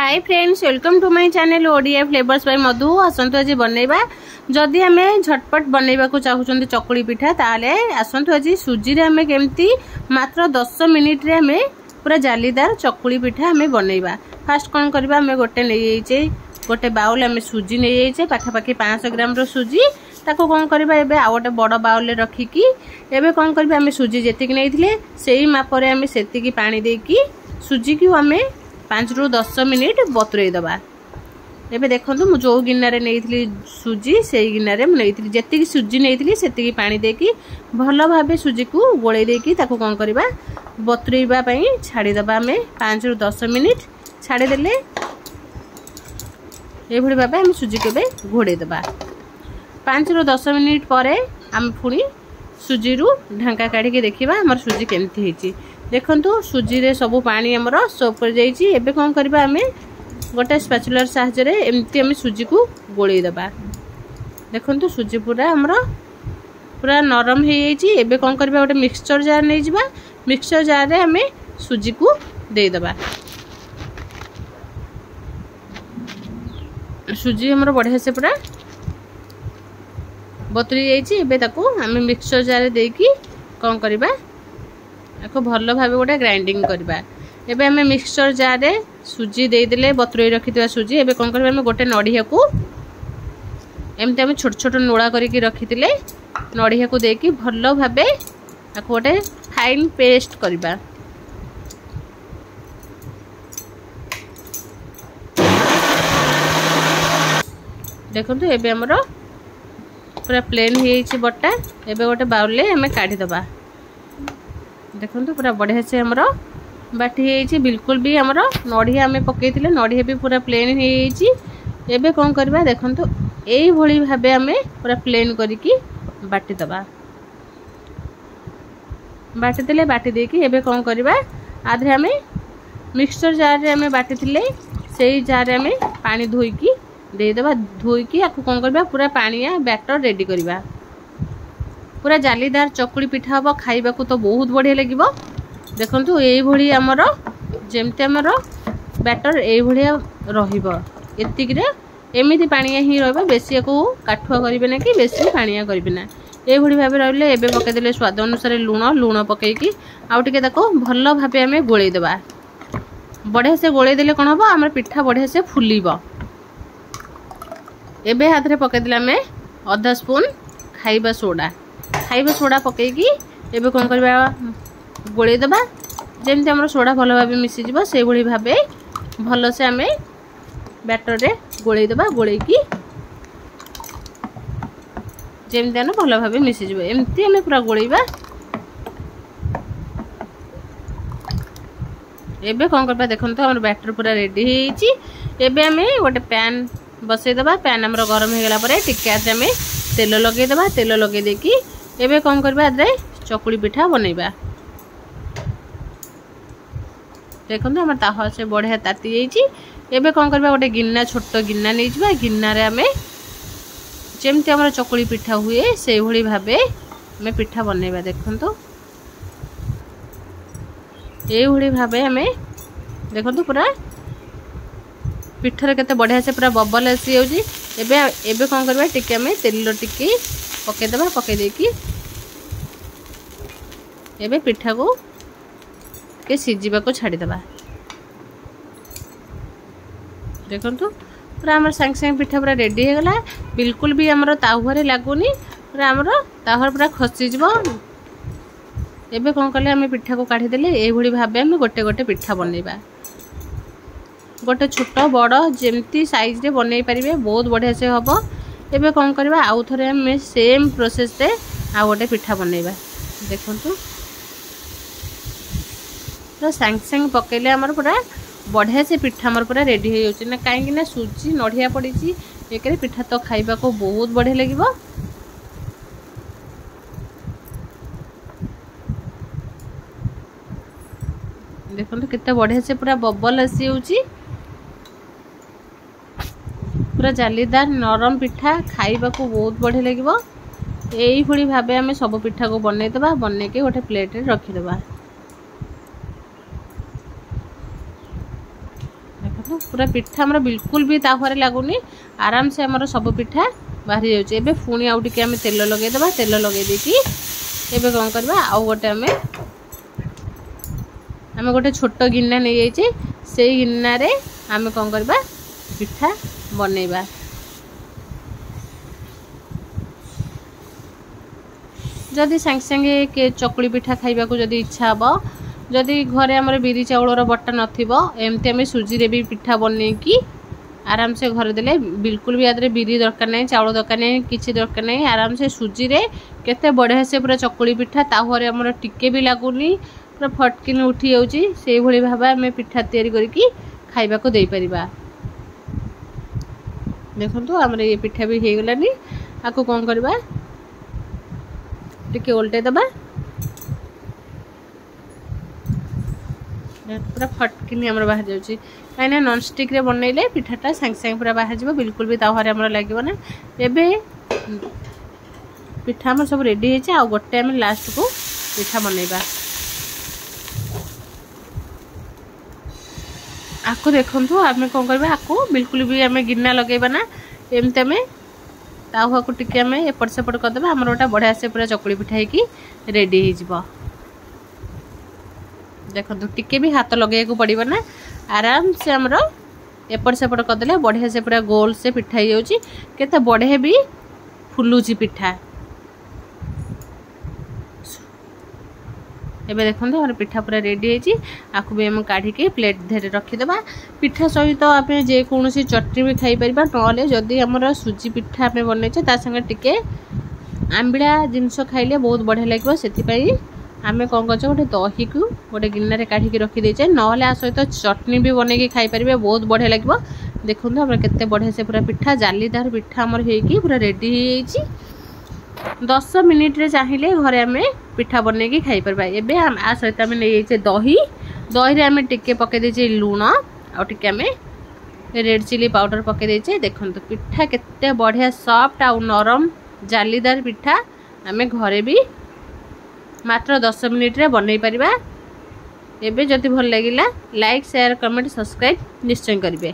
Hi friends, welcome to my channel Odia flavours by Madhu. आसंतु आज बनैबा जदि आमे झटपट बनैबा को चाहुचंती चकुली पिठा ताले आसंतु आज सुजी रे आमे केमती मात्र 10 मिनिट रे आमे पूरा जालीदार चकुली पिठा आमे बनैबा। फास्ट कोन करबा, आमे गोटे नै जाइछे गोटे बाउल आमे सुजी नै जाइछे पाखापाखी 500 ग्राम रो सुजी। ताको कोन करबा एबे आ गोटे बड़ बाउल रे रखी की एबे कोन करबा आमे सुजी जेतिक नैथिले सेही माप रे आमे सेतिकी पानी देकी सुजी की आमे 5 ରୁ 10 मिनिट बतुरई दबा। एबे देखंतु मु जो गिन्नारे नैथिली सुजी सेही गिन्नारे मु नैथिली जेतिकी सुजी नैथिली सेतिकी पानी देकी भलो भाबे सुजी को गोळै देकी ताको कोन करबा बतुरईबा पई छाडी दबा। आमे 5 ରୁ 10 मिनिट छाडी देले ए भଳି भाबे हम सुजी केबे घोड़े दबा। 5 ରୁ 10 मिनिट परे हम पुणी सुजी रु ढांका काढी के देखिबा हमर सुजी केमथि हेची। देखंतु सुजी रे सब पानी हमर सोप कर जाईची। एबे कोन करबा हमें गोटे स्पैचुलर सहायता रे एम्ति हम सुजी को गोळै दबा। देखंतु सुजी पूरा हमर पूरा नरम हे जाईची। एबे कोन करबा गोटे मिक्सचर जार नै जिबा। मिक्सचर जार रे हमें सुजी को दे दबा। सुजी हमर बढ़िया से पूरा बतुरी जाईची। एबे ताको हमें मिक्सचर जार रे देकी कोन करबा को भलो भाबे गोटे ग्राइंडिंग करबा। एबे हमें मिक्सचर जार रे सुजी दे देले बतुरई रखितबा सुजी। एबे कोन करबा हमें गोटे नडिया को एमते हम छोट छोट नोळा करिकि रखितिले नडिया को देकी भलो भाबे ताको गोटे फाइन पेस्ट करबा। देखंतु एबे हमरो पूरा प्लेन हे जाईची बट्टा। एबे गोटे बाउल ले हमें काढी दबा। देखंतु पूरा बढ़िया से हमरो बाटी हेची। बिल्कुल भी हमरो नडिया हमें पकेइतिले नडिया भी पूरा प्लेन हेची। एबे कोन करबा देखंतु एई भଳି भाबे हमें पूरा प्लेन करिकि बाटी दबा। बाटी देले बाटी देकी एबे कोन करबा आधे हमें मिक्सचर जार रे हमें बाटीतिले सेही जार रे हमें पानी धोईकी दे दबा। धोईकी आकु कोन करबा पूरा पानिया बैटर रेडी करबा। पूरा जालीदार चकुली पिठा हम खाइबा को तो बहुत बढ़िया लगे। देखंतु एई भଳି हमर जेमते हमर बैटर एई भଳିया रहिबो। एतिक रे एमिति पानिया ही रहबा। बेसी को काठुआ करिवे ना कि बेसी पानिया करिवे ना। एई भଳି भाबे रहले एबे पके देले स्वाद अनुसार लूण पके की आउ टिके ताको भलो भाबे हमें गोळै देबा। बढ़िया से गोळै देले कोन हबो हमर पिठा बढ़िया से फुलीबो। एबे हाथ रे पके देले हमें आधा स्पून खाइबा सोडा पकेकी एबे कोन करबा गोळै दबा। जेमते हमर सोडा भलो भाबे मिसी जिवो से भଳି भाबे भलो से हमें बैटर रे गोळै दबा। गोळै की जेमते न भलो भाबे मिसी जिवो एम्ति हमें पूरा गोळैबा। एबे कोन करबा देखंतु हमर बैटर पूरा रेडी हेची। एबे हमें गोटे पैन बसै दबा। पैन हमर गरम हे गेला परे टिके आते हमें तेल लगे दबा। तेल लगे देकी एबे कोन करबा आदरे चकुली पिठा बनैबा। देखंतु हमर ताहा से बढ़िया ताती जाईची। एबे कोन करबा गोटे गिन्ना छोट गिन्ना नै जिबा। गिन्ना रे हमें जेमते हमर चकुली पिठा हुए से भଳି भाबे हमें पिठा बनैबा। देखंतु ए भଳି भाबे हमें देखंतु पूरा पिठर केते बढ़िया से पूरा बबल आसी जाउची। एबे एबे कोन करबा टिके हमें तेल टिके पके दबा। पके देकी एबे पिठा को के सिजिबा को छाडी दबा। देखंतु पूरा हमर संग संग पिठा पूरा रेडी हे गला। बिल्कुल भी हमर ताहुरे लागुनी। पूरा हमर ताहुर पूरा खसी जिवो। एबे कोन करले हमें पिठा को काढी देले ए भଳି भाबे हम गोटे गोटे पिठा बनैबा। गोटे छोट बड़ जेमती साइज रे बनै परिबे बहुत बढ़िया से हबो। एबे कोन करबा आउ थरे हम सेम प्रोसेस रे आ गोटे पिठा बनैबा। देखंतु तो संग संग पकेले हमर पूरा बढ़िया से पिठा हमर पूरा रेडी हो जाउची ना। काहे कि ना सुजी नडिया पड़ीची एकरे पिठा तो खाइबा को बहुत बढ़िया लागिबो। देखंतु कितना बढ़िया से पूरा बबल आसी जाउची। पूरा जालीदार नरम पिठा खाइबा को बहुत बढ़िया लागिबो। एई भଳି भाबे हमें सब पिठा को बनै दबा। बनै के गोटे प्लेट रे रखि दबा। पूरा पिठा हमर बिल्कुल भी ताहुरे लागुनी आराम से हमर सब पिठा बाहरी जाउचे। एबे पुणी आउ टिके हमें तेल लगे देबा। तेल लगे देकी एबे कोन करबा आउ गोटे हमें गोटे छोट गिन्ना नहीं जाइए से गिन्ना रे हमें कौन करबा पिठा बनैबा। जदि सांगे सांगे के चकुली पिठा खाइबा को जदि इच्छा हबो जदि घरे हमर बिरी चाउलर बट्टा नथिबो एमती हमें सुजी रे भी पिठा बनै की आराम से घर देले बिल्कुल भी आदरे बिरी दरकार नहीं चाउल दरकार नहीं किछि दरकार नहीं आराम से सुजी रे केते बढ़िया से पूरा चकुली पिठा ताहुरे हमर टिके भी लागुनी पूरा फटकिन उठी जाउची से भली भाबा हमें पिठा तैयारी करके खाइबा को देई परिबा। देखंतु हमर ये पिठा भी हे गलानी आको कोन करबा टिके उल्टे दबा पूरा फटकिनी हमर बाहर जाउची काइना नॉन स्टिक रे बनैले पिठाटा सांग सांग पूरा बाहर जीव बिल्कुल भी तावारे हमर लागिबो ना। एबे पिठा हमर सब रेडी हे छै आ गोटे हम लास्ट को पिठा बनैबा। आको देखंतु आमे कोन करबा आको बिल्कुल भी हमें गिन्ना लगेबा ना एमते में तावा को टिके हमें एपट सेपट कर देबा हमर ओटा बढ़िया से पूरा चकुली पिठा हे की रेडी हे जीवो। देखो टिके भी हाथ लगे को पड़िबो ना आराम से हमरो एपट सेपट कर देले बढ़िया से पूरा गोल से पिठा ही जाउची केते बढ़िया भी फुलुची पिठा। एबे देखंतु हमर पिठा पूरा रेडी हे छी आकु भी हम काढी के प्लेट धरे रखि देबा। पिठा सहित आपे जे कोनोसी चटनी भी खाई परिबा नले जदी हमर सुजी पिठा आपे बनै छै ता संगे टिके आंबिळा जिंस खाइले बहुत बढ़िया लागबो। सेति पई आमे कोन करछ गोटे दही को गोटे गिन्ना रे काढी के रखि दे छै नले आ सहित चटनी भी बनै के खाई परिबे बहुत बढ़िया लागबो। देखंतु हमर केते बढ़िया से पूरा पिठा जालीदार पिठा हमर हे की पूरा रेडी हे छी 10 मिनिट रे चाहिले घरे हमें पिठा बनै के खाई परबा। एबे हम आ सहित हमें नै छै दही रे हमें टिके पके दे छै लूण आ टिके हमें रेड चिली पाउडर पके दे छै। देखंतु पिठा केते बढ़िया सॉफ्ट आ नरम जालीदार पिठा हमें घरे भी मात्र 10 मिनिट रे बनै परिबा। एबे जति भल लागिला लाइक शेयर कमेंट सब्सक्राइब निश्चय करिवे।